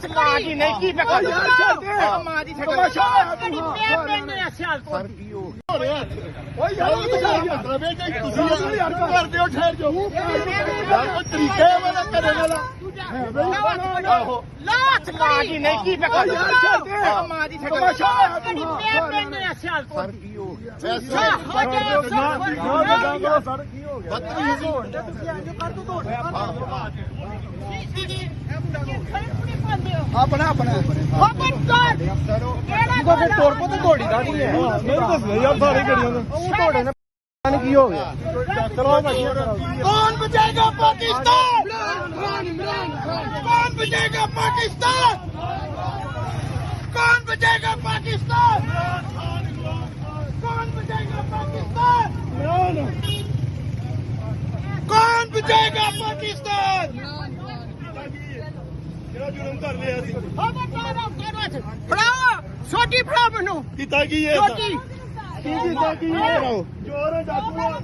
ਮਾਂ ਦੀ ਨਹੀਂ ਕੀ ਪਕੜ ਯਾਰ ਛੱਡ ਦੇ ਮਾਂ ਦੀ ਛੱਡ ਤਮਾਸ਼ਾ ਤੇਰੀ ਪਿਆ ਪੈਣੇ ਆ ਸਿਆਲ ਤੋਂ ਓ ਯਾਰ ਉਹ ਤੁਸੀਂ ਯਾਰ ਕਰਦੇ ਹੋ ਠਹਿਰ ਜਾਓ ਯਾਰ ਕੋਈ ਤਰੀਕੇ ਵਾਲਾ ਕਰਨ ਵਾਲਾ ਆਹੋ ਲਾਤ ਮਾਂ ਦੀ ਨਹੀਂ ਕੀ ਪਕੜ ਯਾਰ ਛੱਡ ਦੇ ਮਾਂ ਦੀ ਛੱਡ ਤਮਾਸ਼ਾ ਤੇਰੀ ਪਿਆ ਪੈਣੇ ਆ ਸਿਆਲ ਤੋਂ ਕੀ ਹੋ ਗਿਆ ਸਰ ਕੀ ਹੋ ਗਿਆ ਬਦਤਮੀਜ਼ੀ ਹੋਣ ਡਿਆ। ਤੁਸੀਂ ਇੰਜ ਕਰ ਦੋ ਦੋੜ ਆਪਣਾ ਆਪਣਾ ਫਿਰ ਤੋੜ ਪੋ ਤੇ ਦੋੜੀ ਦਾ ਨਹੀਂ ਹੈ ਨਹੀਂ ਦੱਸਦੇ ਯਾਰ ਸਾਰੇ ਕਰੀਆਂ ਨੇ ਉਹ ਦੋੜੇ ਨੇ ਪਤਾ ਕੀ ਹੋ ਗਿਆ ਚਲੋ ਭਾਈ कौन बचाएगा पाकिस्तान कौन बचाएगा पाकिस्तान कौन बचाएगा पाकिस्तान कौन बचाएगा पाकिस्तान कौन बचाएगा पाकिस्तान ਜਿਹੜਾ ਜੁਰਮ ਕਰ ਲਿਆ ਸੀ ਛੋਟੀ ਭਰਾ ਮੈਨੂੰ ਕੀਤਾ ਕੀ ਹੈ ਛੋਟੀ ਕੀ ਕੀਤਾ ਕੀ ਹੈ ਜੋਰ ਜਾਦੂਆ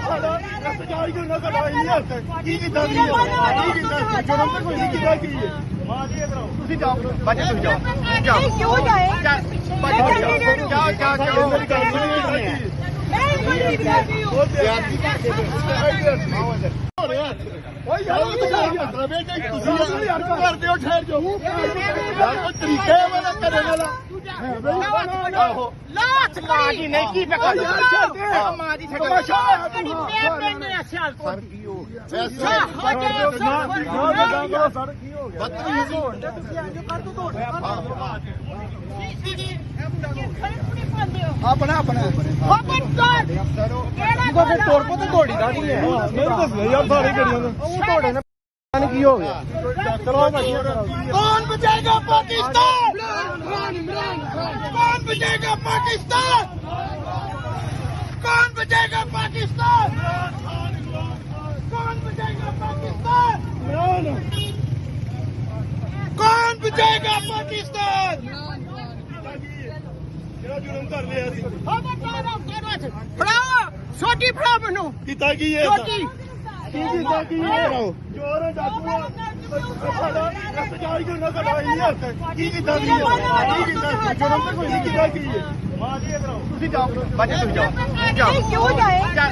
ਸਾਡਾ ਸਜਾਈ ਕਿਉਂ ਨਾ ਕਰਾਈ ਨਹੀਂ ਹੱਥ ਕੀ ਕੀਤਾ ਕੀ ਹੈ ਕੀ ਕੀਤਾ ਜੁਰਮ ਤੇ ਕੋਈ ਨਹੀਂ ਕੀਤਾ ਕੀ ਹੈ ਮਾਂ ਜੀ ਇਧਰ ਆਓ ਤੁਸੀਂ ਜਾਓ ਬੱਚੇ ਤੁਸੀਂ ਜਾਓ ਕਿਉਂ ਜਾਏ ਜਾਓ ਮੇਰੀ ਗੱਲ ਸੁਣੀ ਓ ਯਾਰ ਤੁਸੀਂ ਯਾਰ ਕਰਦੇ ਹੋ ਠਹਿਰ ਜਾਓ ਯਾਰ ਕੋਈ ਤਰੀਕੇ ਵਾਲਾ ਕਰਨ ਵਾਲਾ ਆਹੋ ਲਾਤ ਮਾਂ ਦੀ ਨਹੀਂ ਕੀ ਪਕੜ ਯਾਰ ਛੱਡ ਦੇ ਮਾਂ ਦੀ ਛੱਡ ਤਮਾਸ਼ਾ ਤੇਰੀ ਪਿਆ ਪੈਣੇ ਆ ਸਿਆਲ ਤੋਂ ਕੀ ਹੋ ਗਿਆ ਸਰ ਕੀ ਹੋ ਗਿਆ ਬਦਤਮੀਜ਼ੀ ਹੋਣ ਡਿਆ। ਤੁਸੀਂ ਇੰਜ ਕਰ ਦੋ ਦੋੜ ਆਪਣਾ ਆਪਣਾ ਫਿਰ ਤੋੜ ਪੋ ਤੇ ਦੋੜੀ ਦਾ ਨਹੀਂ ਹੈ ਨਹੀਂ ਦੱਸਦੇ ਯਾਰ ਸਾਰੇ ਕਰੀਆਂ ਨੇ ਉਹ ਦੋੜੇ ਨੇ ਪਤਾ ਕੀ ਹੋ ਗਿਆ ਚਲੋ ਭਾਈ कौन बचाएगा पाकिस्तान कौन बचाएगा पाकिस्तान कौन बचाएगा पाकिस्तान कौन बचाएगा पाकिस्तान कौन बचाएगा पाकिस्तान ਜਿਹੜਾ ਜੁਰਮ ਕਰ ਲਿਆ ਸੀ ਛੋਟੀ ਭਰਾ ਮੈਨੂੰ ਕੀਤਾ ਕੀ ਹੈ ਛੋਟੀ ਕੀ ਕੀਤਾ ਕੀ ਹੈ ਜੋਰ ਜਾਦੂਆ ਸਾਡਾ ਸਜਾਈ ਕਿਉਂ ਨਾ ਕਰਾਈ ਨਹੀਂ ਹੱਥ ਕੀ ਕੀਤਾ ਕੀ ਹੈ ਕੀ ਕੀਤਾ ਜੁਰਮ ਤੇ ਕੋਈ ਨਹੀਂ ਕੀਤਾ ਕੀ ਹੈ ਮਾਂ ਜੀ ਇਧਰ ਆਓ ਤੁਸੀਂ ਜਾਓ ਬੱਚੇ ਤੁਸੀਂ ਜਾਓ ਕਿਉਂ ਜਾਏ ਜਾਓ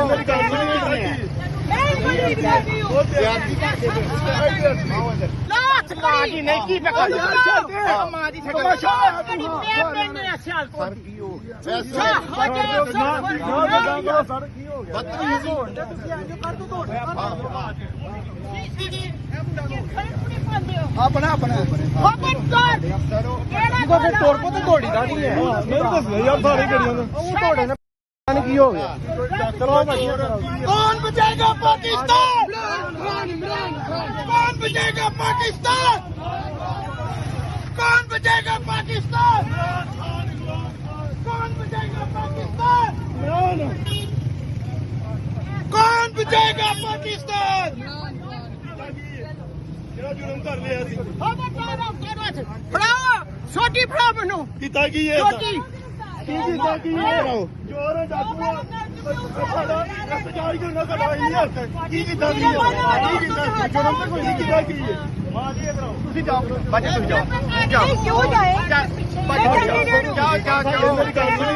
ਮੇਰੀ ਗੱਲ ਸੁਣੀ ਲਾਤ ਮਾਂ ਦੀ ਨਹੀਂ ਕੀ ਪਕੜ ਯਾਰ ਛੱਡ ਦੇ ਮਾਂ ਦੀ ਛੱਡ ਤਮਾਸ਼ਾ ਤੇਰੀ ਪਿਆ ਪੈਣੇ ਆ ਸਿਆਲ ਤੋਂ ਕੀ ਹੋ ਗਿਆ ਸਰ ਕੀ ਹੋ ਗਿਆ ਬਦਤਮੀਜ਼ੀ ਹੋਣ ਡਿਆ। ਤੁਸੀਂ ਇੰਜ ਕਰ ਦੋ ਦੋੜ ਆਪਣਾ ਆਪਣਾ ਫਿਰ ਤੋੜ ਪੋ ਤੇ ਦੋੜੀ ਦਾ ਨਹੀਂ ਹੈ ਨਹੀਂ ਦੱਸਦੇ ਯਾਰ ਸਾਰੇ ਕਰੀਆਂ ਨੇ ਉਹ ਦੋੜੇ ਨੇ ਪਤਾ ਕੀ ਹੋ ਗਿਆ ਚਲੋ ਭਾਈ कौन बचाएगा पाकिस्तान कौन बचाएगा पाकिस्तान कौन बचाएगा पाकिस्तान कौन बचाएगा पाकिस्तान कौन बचाएगा पाकिस्तान ਜਿਹੜਾ ਜੁਰਮ ਕਰ ਲਿਆ ਸੀ ਛੋਟੀ ਭਰਾ ਮੈਨੂੰ ਕੀਤਾ ਕੀ ਹੈ ਛੋਟੀ ਕੀ ਕੀਤਾ ਕੀ ਹੈ ਜੋਰ ਜਾਦੂਆ ਸਾਡਾ ਸਜਾਈ ਕਿਉਂ ਨਾ ਕਰਾਈ ਨਹੀਂ ਹੱਥ ਕੀ ਕੀਤਾ ਕੀ ਹੈ ਕੀ ਕੀਤਾ ਜੁਰਮ ਤੇ ਕੋਈ ਨਹੀਂ ਕੀਤਾ ਕੀ ਹੈ ਮਾਂ ਜੀ ਇਧਰ ਆਓ ਤੁਸੀਂ ਜਾਓ ਬੱਚੇ ਤੁਸੀਂ ਜਾਓ ਕਿਉਂ ਜਾਏ ਜਾਓ ਮੇਰੀ ਗੱਲ ਸੁਣੀ